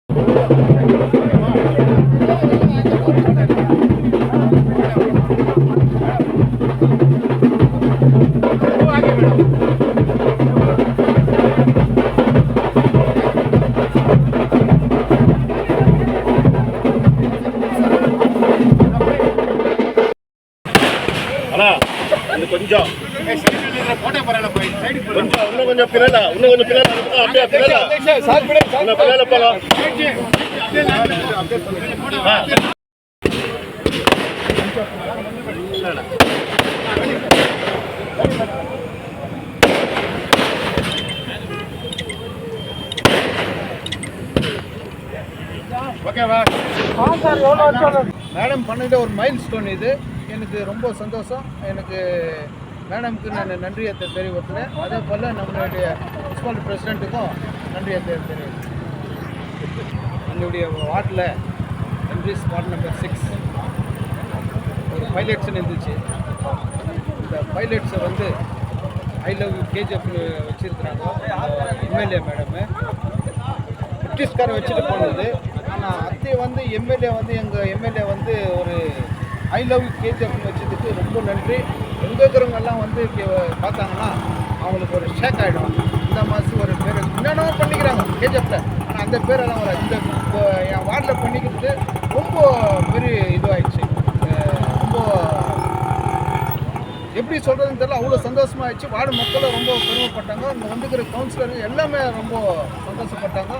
கொஞ்சம் கொஞ்சம் பின்னால இன்னும் கொஞ்சம் பின்னால அப்படியே பின்னால போகலாம். ஓகேவா மேடம் பண்ணிட்ட ஒரு மைல் ஸ்டோன் இது. எனக்கு ரொம்ப சந்தோஷம். எனக்கு மேடமுக்கு நான் நன்றியை தெரிவிக்கிறேன். அதே போல் நம்மளுடைய முனிசிபல் பிரசிடெண்ட்டுக்கும் நன்றியை தெரிவிக்கிறேன். எங்களுடைய வார்டில் எம்ஜிஎஸ் வார்டு நம்பர் 6 ஒரு பைலட்ஸ்ன்னு இருந்துச்சு. இந்த பைலட்ஸை வந்து ஐ லவ் யூ கேஜிஎஃப் வச்சுருக்குறாங்க எம்எல்ஏ மேடமு. பிரிட்டிஷ்காரை வச்சுட்டு போனது. ஆனால் அத்தை வந்து எம்எல்ஏ வந்து எங்கள் எம்எல்ஏ வந்து ஒரு ஐ லவ் யூ கேஜிஎஃப்னு வச்சதுக்கு ரொம்ப நன்றி. எங்கே இருக்கிறவங்கெல்லாம் வந்து பார்த்தாங்கன்னா அவங்களுக்கு ஒரு ஷேக் ஆகிடும். இந்த மாதம் ஒரு பேர் என்னென்ன பண்ணிக்கிறாங்க கேஜிஎஃப்பில், ஆனால் அந்த பேரெல்லாம் வராது. இந்த என் வார்டில் பண்ணிக்கிறது ரொம்ப பெரிய இதுவாகிடுச்சு. ரொம்ப எப்படி சொல்கிறதுன்னு தெரியல, அவ்வளோ சந்தோஷமாகிடுச்சு. வார்டு மக்களும் ரொம்ப பெருமைப்பட்டாங்க. இங்கே வந்துக்கிற கவுன்சிலர் எல்லாமே ரொம்ப சந்தோஷப்பட்டாங்க.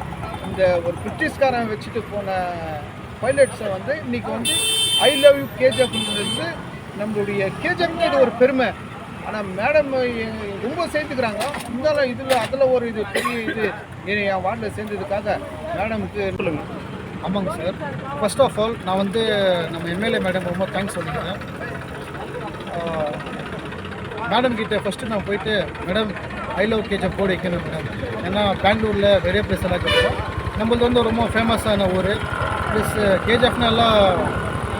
இந்த ஒரு பிரிட்டிஷ்காரன் வச்சுட்டு போன பைலட்ஸை வந்து இன்றைக்கி வந்து ஐ லவ் யூ கேஜிஎஃப்ன்றது நம்மளுடைய கேஜிஎஃப்னு இது ஒரு பெருமை. ஆனால் மேடம் ரொம்ப சேர்த்துக்கிறாங்க. இருந்தாலும் இதில் அதில் ஒரு இது பெரிய இது என் வார்டில் சேர்ந்ததுக்காக மேடமுக்கு சொல்லுங்க. ஆமாங்க சார். ஃபர்ஸ்ட் ஆஃப் ஆல் நான் வந்து நம்ம எம்எல்ஏ மேடம் ரொம்ப தேங்க்ஸ் சொல்லிக்கிறேன். மேடம் கிட்டே ஃபஸ்ட்டு நான் போயிட்டு madam I love KGF board வைக்கணும் மேடம். ஏன்னா பெங்களூரில் பெரிய பிளேஸ் எல்லாம் கிடைக்கும். நம்மளது வந்து ரொம்ப ஃபேமஸான ஊர். ப்ளஸ் கேஜிஎஃப்னு எல்லாம்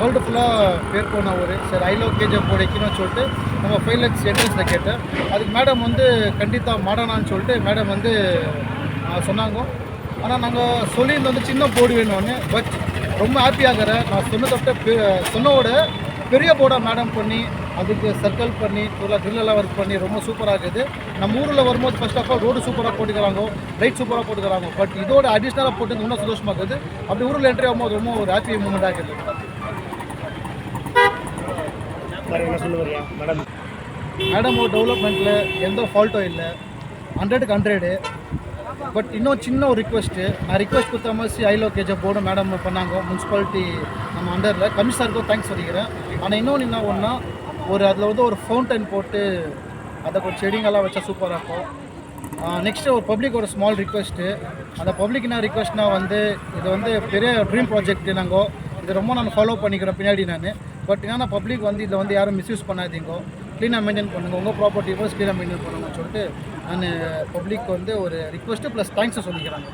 வேர்ல்டு ஃபுல்லாக பேர் போன ஊர். சரி ஐ லவ் கேஜிஎஃப் போர்டு வைக்கணும்னு சொல்லிட்டு நம்ம 5 lakhs என்ட்ரன்ஸில் கேட்டேன். அதுக்கு மேடம் வந்து கண்டிப்பாக மாடனான்னு சொல்லிட்டு மேடம் வந்து சொன்னாங்க. ஆனால் நாங்கள் சொல்லியிருந்தோம் வந்து சின்ன போர்டு வேணும்னு. பட் ரொம்ப ஹாப்பியாகிறேன். நான் சொன்னோட பெரிய போர்டாக மேடம் பண்ணி அதுக்கு சர்க்கிள் பண்ணி ட்ரில்லெல்லாம் ஒர்க் பண்ணி ரொம்ப சூப்பராக இருக்குது. நம்ம ஊரில் வரும்போது ஃபர்ஸ்ட் ஆஃப் ஆல் ரோடு சூப்பராக போட்டுக்கிறாங்க, லைட் சூப்பராக போட்டுக்கிறாங்க. பட் இதோட அடிஷ்னலாக போட்டு இன்னும் சந்தோஷமாக இருக்குது. அப்படி ஊரில் என்ட்ரி ஆகும்போது ரொம்ப ஒரு ஹாப்பி மூமெண்ட்டாக இருக்குது. மேடம் ஒரு டெவலப்மெண்ட்டில் எந்த ஃபால்ட்டும் இல்லை, 100க்கு 100. பட் இன்னும் சின்ன ஒரு ரிக்வெஸ்ட்டு, நான் ரிக்வெஸ்ட் கொடுத்த மாதிரி I love KGF board madam பண்ணாங்க. முனிசிபாலிட்டி நம்ம அண்டரில் கமிஷனருக்கும் தேங்க்ஸ் சொல்லிக்கிறேன். ஆனால் இன்னொன்று என்ன ஒன்றா ஒரு அதில் வந்து ஒரு ஃபவுண்டன் போட்டு அதை கொஞ்சம் செடிங்கெல்லாம் வச்சா சூப்பராக இருக்கும். நெக்ஸ்ட்டு ஒரு பப்ளிக் ஒரு ஸ்மால் ரிக்வெஸ்ட்டு. அந்த பப்ளிக் என்ன ரிக்வெஸ்ட்னால் வந்து இது வந்து பெரிய ட்ரீம் ப்ராஜெக்ட். நாங்கள் இது ரொம்ப நான் ஃபாலோ பண்ணிக்கிறேன் பின்னாடி நான். பட் என்னன்னா பப்ளிக் வந்து இதில் வந்து யாரும் மிஸ்யூஸ் பண்ணாதீங்க, க்ளீனாக மெயின்டைன் பண்ணுங்கள், உங்கள் ப்ராப்பர்ட்டி க்ளீனாக மெயின்டைன் பண்ணுங்கன்னு சொல்லிட்டு நான் பப்ளிக் வந்து ஒரு ரிக்வெஸ்ட்டு ப்ளஸ் தேங்க்ஸை சொல்லிக்கிறாங்க.